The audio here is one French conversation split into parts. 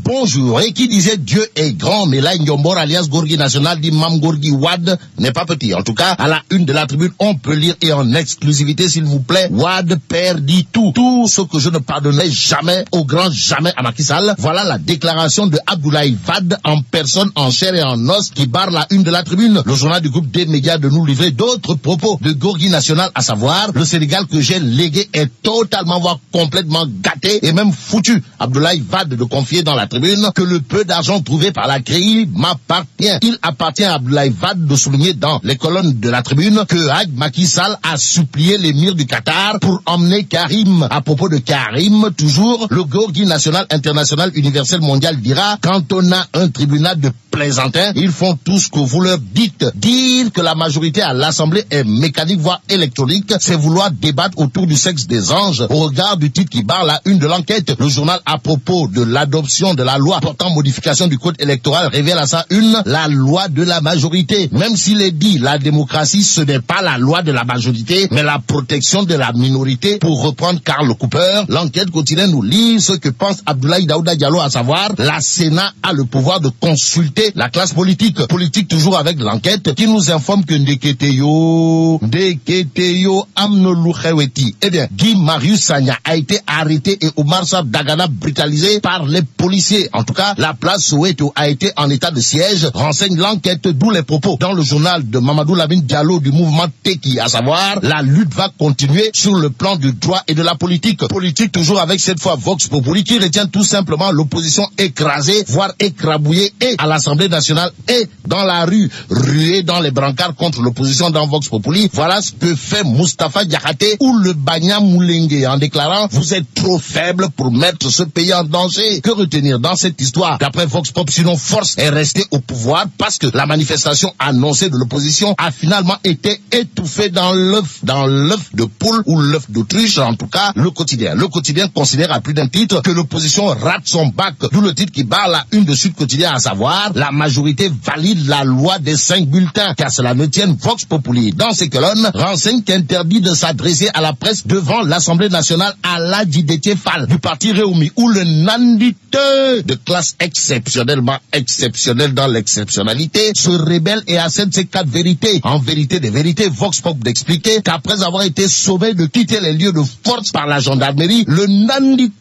bonjour et qui disait Dieu est grand, mais là Nyombor alias Gorgui National dit Mam Gorgui Wad n'est pas petit. En tout cas, à la une de la tribune, on peut lire et en exclusivité, s'il vous plaît, Wad perdit tout. Tout ce que je ne pardonnerai jamais, au grand jamais à Macky Sall. Voilà la déclaration de Abdoulaye Wade en personne, en chair et en os, qui barre la une de la tribune. Le journal du groupe des médias de nous livrer d'autres propos de Gorgui National, à savoir, le Sénégal que j'ai légué est totalement, voire complètement gâté et même foutu. Abdoulaye Wade de confier dans la tribune que le peu d'argent trouvé par la CREI m'appartient. Il appartient à Abdoulaye Wade de souligner dans les colonnes de la tribune que Macky Sall a supplié l'émir du Qatar pour emmener Karim. À propos de Karim, toujours, le Gorgui National International Universel Mondial dira, quand on a un tribunal de plaisantins, ils font tout ce que vous leur dites. Dire que la majorité à l'Assemblée est mécanique, voire électronique, c'est vouloir débattre autour du sexe des anges. Au regard du titre qui barre la une de l'enquête, le journal à propos de l'adoption de la loi portant modification du code électoral révèle à sa une la loi de la majorité. Même s'il est dit, la démocratie ce n'est pas la loi de la majorité, mais la protection de la minorité. Pour reprendre Karl Cooper, l'enquête quotidienne nous lit ce que pense Abdoulaye Daouda Diallo, à savoir, la Sénat a le pouvoir de consulter la classe politique. Politique toujours avec l'enquête qui nous informe que Ndeketeyo Amnolou Kheweti, eh bien, Guy Marius Sagna a été arrêté et Omar Sarr Dagana brutalisé par les policiers. En tout cas, la place Soweto a été en état de siège, renseigne l'enquête, d'où les propos dans le journal de Mamadou Lamine Diallo du mouvement Teki, à savoir, la lutte va continuer sur le plan du droit et de la politique. Politique toujours avec cette fois Vox Populi qui retient tout simplement l'opposition écrasée, voire écrabouillée, et à l'Assemblée nationale et dans la rue, ruée dans les brancards contre l'opposition dans Vox Populi. Voilà ce que fait Moustapha Diakhaté ou le Banya Moulengue en déclarant, vous êtes trop faible pour mettre ce pays en danger. Que retenir dans cette histoire? D'après Vox Pop, sinon force est restée au pouvoir parce que la manifestation annoncée de l'opposition a finalement été étouffée dans l'œuf de poule ou l'œuf d'autruche. En tout cas, le quotidien considère à plus d'un titre que l'opposition rate son bac, d'où le titre qui barre la une de Sud Quotidien, à savoir, la majorité valide la loi des 5 bulletins, car cela ne tienne Vox Populi. Dans ces colonnes, renseigne qu'interdit de s'adresser à la presse devant l'Assemblée nationale à Aladji Déthié Fall du parti Réumi, où le nandite de classe exceptionnellement exceptionnelle dans l'exceptionnalité se rébelle et assène ses 4 vérités. En vérité des vérités, Vox Pop d'expliquer qu'après avoir été sauvé de quitter les lieux de force par la gendarmerie, le nandite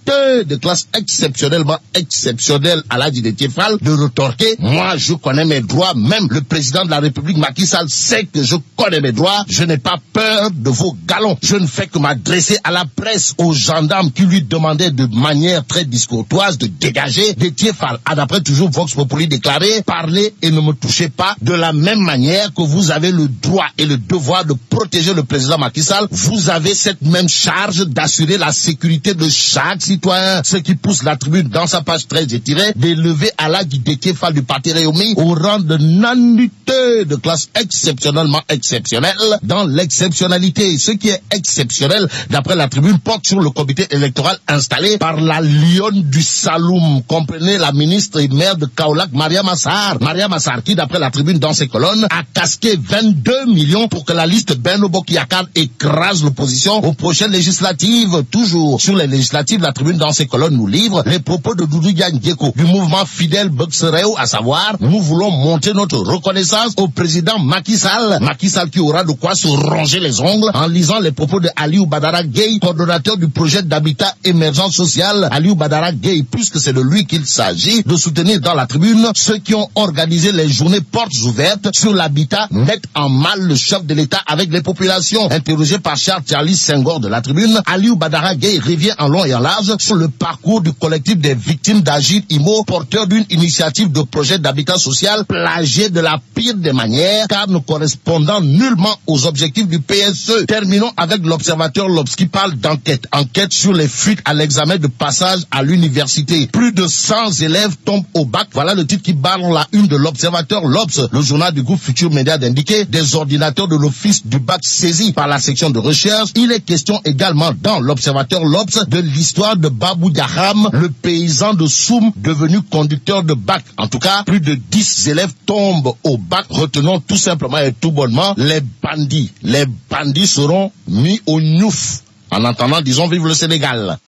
de classe exceptionnellement exceptionnelle Aladji Déthié Fall de retorquer, moi je connais mes droits, même le président de la République Macky Sall sait que je connais mes droits, je n'ai pas peur de vos galons, je ne fais que m'adresser à la presse, aux gendarmes qui lui demandaient de manière très discourtoise de dégager. Déthié Fall a d'après toujours Vox Populi déclaré, parlez et ne me touchez pas, de la même manière que vous avez le droit et le devoir de protéger le président Macky Sall, vous avez cette même charge d'assurer la sécurité de chaque citoyen, ce qui pousse la tribune dans sa page 13 étirée d'élever Aladji Déthié Fall du parti Réumi au rang de nandite de classe exceptionnellement exceptionnelle dans l'exceptionnalité. Ce qui est exceptionnel, d'après la tribune, porte sur le comité électoral installé par la lionne du Saloum. Comprenez la ministre et maire de Kaolack, Mariama Sarr. Mariama Sarr qui, d'après la tribune dans ses colonnes, a casqué 22 millions pour que la liste Benno Bokk Yakaar écrase l'opposition aux prochaines législatives. Toujours sur les législatives, la tribune dans ses colonnes nous livre les propos de Doudou Diagne Diéko du mouvement Fidèle Boksereo, à savoir, nous voulons montrer notre reconnaissance au président Macky Sall. Macky Sall qui aura de quoi se ronger les ongles en lisant les propos de Aliou Badara Gueye, coordonnateur du projet d'habitat émergent social. Aliou Badara Gueye, puisque c'est de lui qu'il s'agit, de soutenir dans la tribune ceux qui ont organisé les journées portes ouvertes sur l'habitat, mettent en mal le chef de l'État avec les populations. Interrogé par Charles Senghor de la tribune, Aliou Badara Gueye revient en long et en large sur le parcours du collectif des victimes d'Agir Imo, porteur d'une initiative de projet d'habitat social plagié de la pire des manières, car ne correspondant nullement aux objectifs du PSE. Terminons avec l'Observateur L'Obs qui parle d'enquête. Enquête sur les fuites à l'examen de passage à l'université. Plus de 100 élèves tombent au bac. Voilà le titre qui barre la une de l'Observateur L'Obs. Le journal du groupe Futur Média d'indiquer des ordinateurs de l'office du bac saisis par la section de recherche. Il est question également dans l'Observateur L'Obs de l'histoire de Babou Diaham, le paysan de Soum devenu conducteur de bac. En tout cas, plus de 10 élèves tombent au bac. Retenons tout simplement et tout bonnement les bandits. Les bandits seront mis au gnouf. En attendant, disons vive le Sénégal.